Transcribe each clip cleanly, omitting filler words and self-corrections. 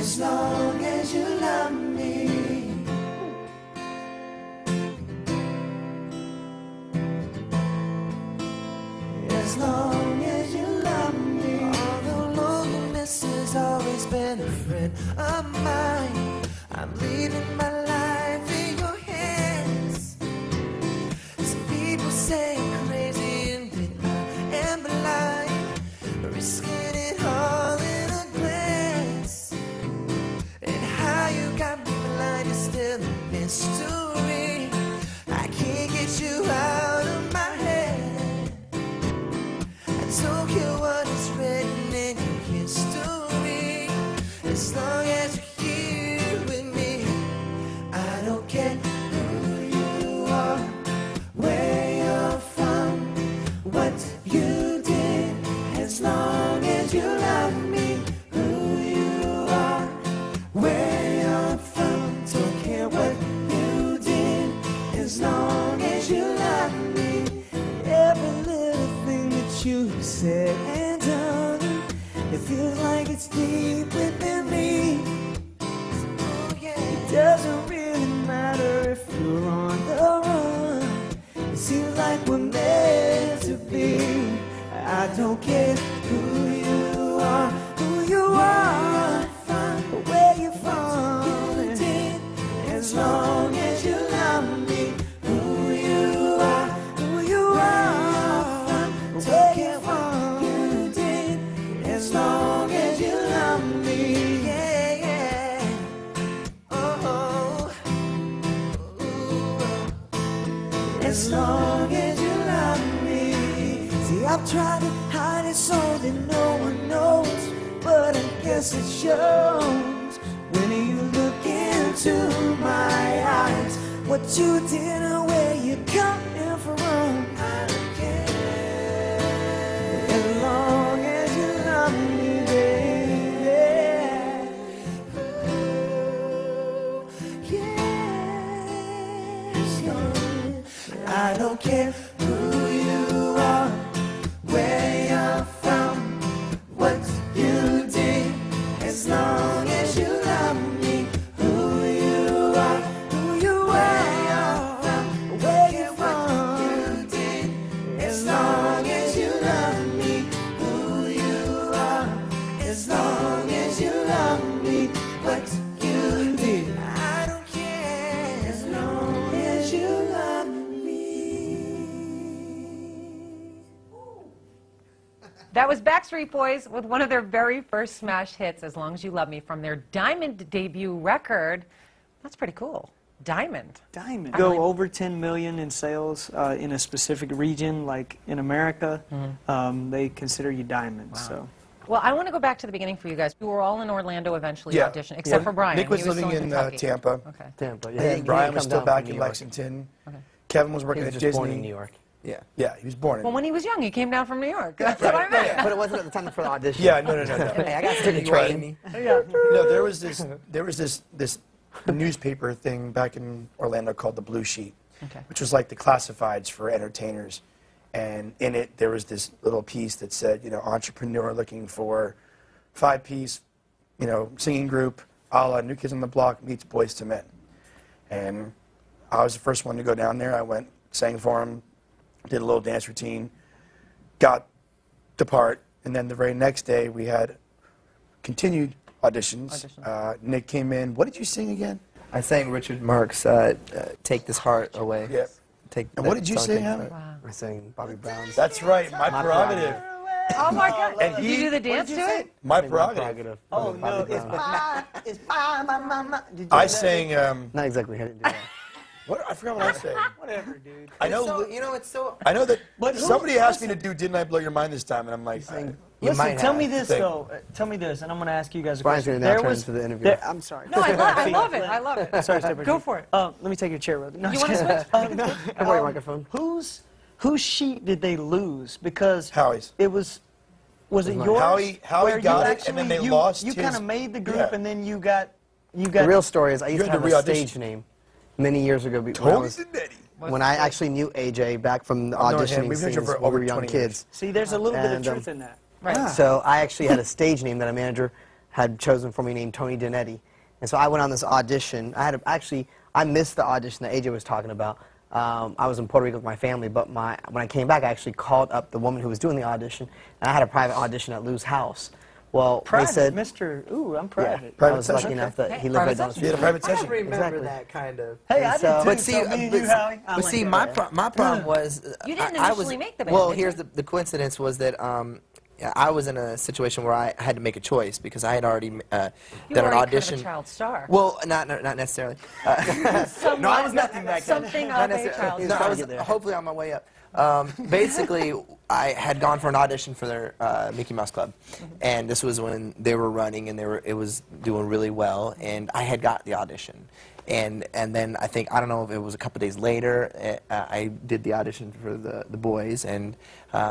as long as you love me. As long as you love me. Although loneliness has always been a friend of mine, I'm leaving my life in your hands. Some people say I'm crazy and that I am blind, risking it all in a glance. And how you got me blind is still a mystery. I can't get you out of my head. I don't care what is written in your history, as long as you're here with me. I don't care who you are, where you're from, what you did, as long as you love me. Who you are, where you're from, don't care what you did, as long as you love me. Every little thing that you said and done, it feels like it's deep within me. Oh yeah. It doesn't really matter if you're on the run, it seems like we're meant to be. I don't care who you are, where you're from, as long as you love me. Who you are, where you're from, you did, as long as you love me. Yeah, yeah. Oh, ooh. As long as you love me. See, I've tried to hide it so that no one knows, but I guess it shows when you look into my eyes. What you did and where you coming from, I don't care, as long as you love me, baby. Ooh, yes, yeah. I don't care who you are, where you're from, what you did, as long as you love me. Who you are, where you're from, you did, as long as you love me. Who you are, as long as you love me. What you did, I don't care, as long as you love me. That was Backstreet Boys with one of their very first smash hits, As Long As You Love Me, from their Diamond debut record. That's pretty cool. Diamond. Diamond. Go over 10 million in sales in a specific region, like in America, they consider you diamond. Wow. So. Well, I want to go back to the beginning for you guys. You were all in Orlando eventually Yeah. auditioning, except for Brian. Nick was He living still in Kentucky. Tampa. Okay. Tampa, yeah. And Brian was still back in Lexington. Okay. Kevin was He working was at just Disney. born in New York. Yeah, yeah, he was born in. Well, when he was young, he came down from New York. That's right, what I meant. yeah. But it wasn't at the time for the audition. Yeah, no. Hey, I got to take a tried. train. No, there was this newspaper thing back in Orlando called the Blue Sheet, which was like the classifieds for entertainers. And in it, there was this little piece that said, you know, entrepreneur looking for 5-piece, you know, singing group, a la New Kids on the Block meets Boys to Men. And I was the first one to go down there. I went, sang for him, did a little dance routine, got the part, and then the very next day we had continued auditions. Nick came in. What did you sing again? I sang Richard Marx' Take This Heart Away. Yeah. And what did you sing, Howard? I sang Bobby Brown's. That's right, My Prerogative. Oh my God! And Did you do the dance to it? My Prerogative. Oh no, it's fine, my. I sang. Not exactly. I didn't do that. What? I forgot what I sang. Whatever, dude. I know. So, you know, it's so. I know that. Somebody asked me to do "Didn't I Blow Your Mind" this time, and I'm like. Listen, tell me this though. Tell me this, and I'm going to ask you guys a Brian's question. going to now turn to the interview. I'm sorry. No, I love it. I love it. Sorry, Stephen. Go for it. Let me take your chair, brother. No, You want to switch? no. I borrow your microphone. Whose sheet did they lose? Because Howie's. It was. Was it yours? Howie where got you it, and then they actually- lost You his- kind of made the group, Yeah. and then you got. The real story is I used to had have to a re-audition. stage name many years ago. When I actually knew AJ back from the I've known him. auditioning We've known each scenes other for when we over were young 20 years. kids. See, there's a little bit of And, truth in that. Right. So I actually had a stage name that a manager had chosen for me named Tony Janetti. And so I went on this audition. I missed the audition that AJ was talking about. I was in Puerto Rico with my family, but when I came back, I actually called up the woman who was doing the audition, and I had a private audition at Lou's house. Well, Private, they said, Mr. Ooh, I'm private. I was lucky enough that he lived right down the street. Yeah, the private I session. remember Exactly. that kind of. Hey, I so- did too. But see, so me and you, Howie. I but like see, that. my problem was You didn't I was initially make the band, well. did Here's you? the coincidence was that I was in a situation where I had to make a choice because I had already You done were an already audition. kind of a child star. Well, not necessarily. No, I was nothing back then. Something Not of a child necessarily. No, star. I was hopefully on my way up. Basically, I had gone for an audition for their Mickey Mouse Club, and this was when they were running and it was doing really well, and I had got the audition, and then I don't know if it was a couple days later, I did the audition for the boys, and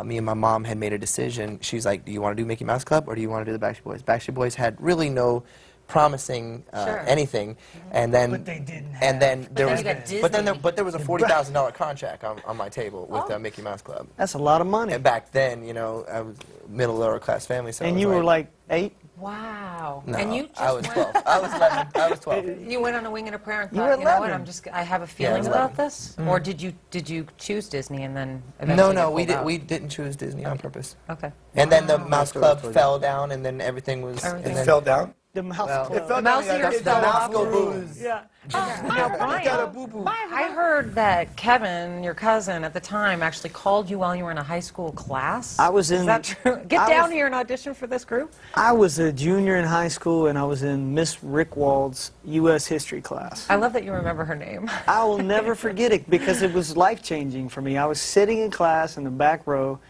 me and my mom had made a decision. She's like, "Do you want to do Mickey Mouse Club or do you want to do the Backstreet Boys?" Backstreet Boys had really no promising Sure. anything, and then But they didn't and then there then was you got but there was a $40,000 contract on my table with the Mickey Mouse Club. That's a lot of money. And back then, you know, I was middle lower class family, so And I was you were like 8? Wow. no, And you just I was went, 12. I was 11. I was 12. you went on a wing and a prayer and You thought, were you know what, 11. I have a feeling was about 11. this? Or did you choose Disney and then eventually No, get pulled out? we didn't choose Disney on purpose. Okay. And then the Mouse Club fell down, and then everything was. Everything And It then, fell down. The Mouse Well, Club. It fell The down. mouse yeah, ears it fell fell off. down. Boom. Yeah. Now, Brian, got a boo-boo. I heard that Kevin, your cousin at the time, actually called you while you were in a high school class. I was Is in- that true? Get I down was- here and audition for this group. I was a junior in high school, and I was in Miss Rickwald's U.S. history class. I love that you remember her name. I will never forget it because it was life-changing for me. I was sitting in class in the back row,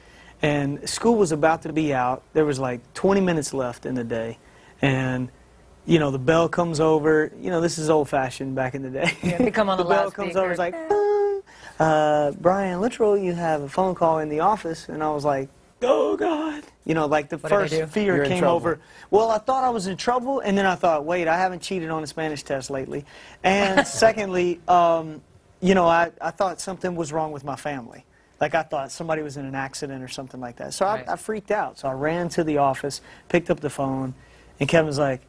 and school was about to be out. There was like 20 minutes left in the day, and you know, the bell comes over. You know, this is old-fashioned back in the day. Yeah, they come on the the bell comes over. It's like, Brian Littrell, you have a phone call in the office, and I was like, oh God. You know, like the What did I first do? fear You're in came trouble. over. Well, I thought I was in trouble, and then I thought, wait, I haven't cheated on a Spanish test lately. And secondly, you know, I thought something was wrong with my family. Like I thought somebody was in an accident or something like that. So Right. I freaked out. So I ran to the office, picked up the phone, and Kevin's like,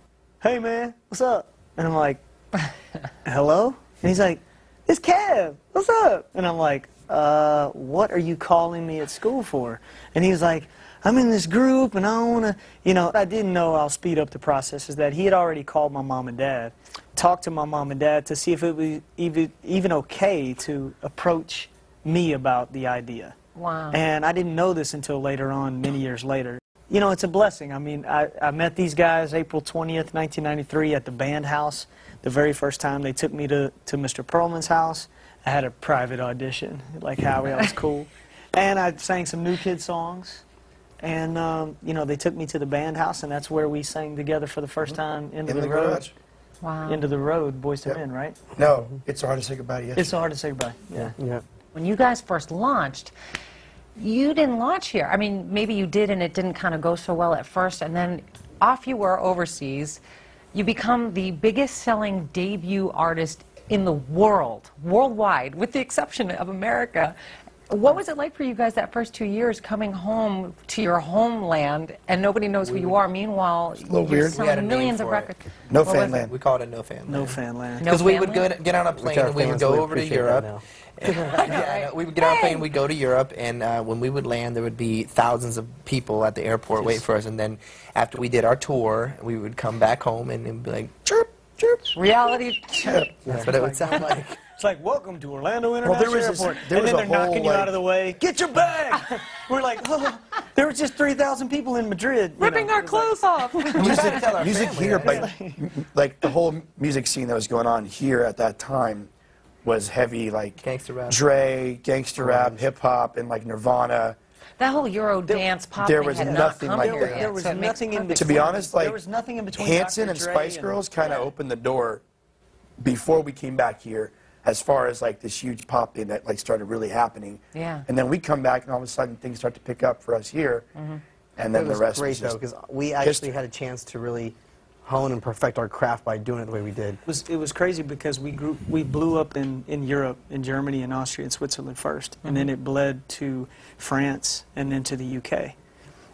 hey man, what's up? And I'm like, hello? And he's like, it's Kev, what's up? And I'm like, what are you calling me at school for? And he's like, I'm in this group and I want to, you know, I didn't know, I'll speed up the process, is that he had already called my mom and dad, talked to my mom and dad to see if it was even okay to approach me about the idea. Wow. And I didn't know this until later on, many years later. You know, it's a blessing. I mean, I met these guys April 20th, 1993 at the band house. The very first time they took me to Mr. Perlman's house. I had a private audition, like Howie, I was cool. And I sang some New Kid songs. And, you know, they took me to the band house, and that's where we sang together for the first time, Into In the the Road. garage. Wow. Into the Road, Boys to Yep. Men, right? No, it's hard to say goodbye to you. It's so hard to say goodbye. Yeah. Yeah. When you guys first launched, you didn't launch here. I mean, maybe you did and it didn't kind of go so well at first, and then off you were overseas. You become the biggest selling debut artist in the world, worldwide, with the exception of America. What was it like for you guys that first 2 years coming home to your homeland and nobody knows who you are? Meanwhile, little you're weird. We had a selling name millions of for it. records. No What was fan it? land. We called it No Fan. No fan land. No Because we would family? get on a plane our and we would fans go would over to appreciate that Europe. now. Yeah, we would get on a plane, we'd go to Europe, and when we would land, there would be thousands of people at the airport waiting for us. And then after we did our tour, we would come back home and it'd be like, chirp, chirp. Reality. That's what it would sound like. It's like, welcome to Orlando International Well, there was this- Airport. there and was then a they're knocking whole, you out like- of the way. Get your bag! We're like, oh, there was just 3,000 people in Madrid. you Ripping know. our It was like- clothes off. Music here, like the whole music scene that was going on here at that time was heavy, like Gangster rap. Dre, gangster rap, hip hop, and like Nirvana. That whole Euro dance pop there thing was had nothing not come like here that. yet, There was so it makes nothing in perfect To be between. honest, like there was nothing in between Hanson Dr. and Dre Spice Girls kind of yeah. opened the door before we came back here, as far as like this huge pop thing that like started really happening. Yeah. And then we come back, and all of a sudden things start to pick up for us here, and then It the was rest great was though, just because we actually had a chance to really hone and perfect our craft by doing it the way we did. It was crazy because we blew up in Europe, in Germany and Austria and Switzerland first, and then it bled to France and then to the UK.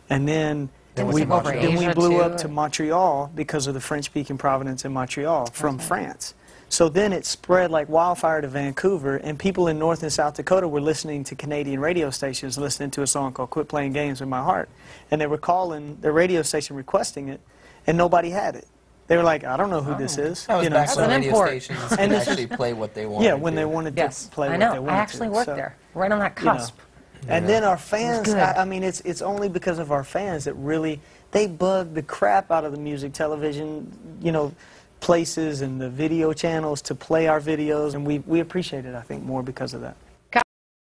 And then Didn't was we go over Then we Asia, blew too? up to Montreal because of the French-speaking province in Montreal from France. So then it spread like wildfire to Vancouver, and people in North and South Dakota were listening to Canadian radio stations, listening to a song called Quit Playing Games with My Heart. And they were calling the radio station requesting it, and nobody had it. They were like, I don't know who this is. That was back so- when An radio import. stations And could this is- actually play what they wanted. Yeah, when they to. wanted Yes, to play I what know. they wanted I actually to. worked So, there, right on that you know. cusp. And then our fans, good. I mean, it's only because of our fans that really, they bug the crap out of the music television, you know, places and the video channels to play our videos, and we appreciate it, I think, more because of that.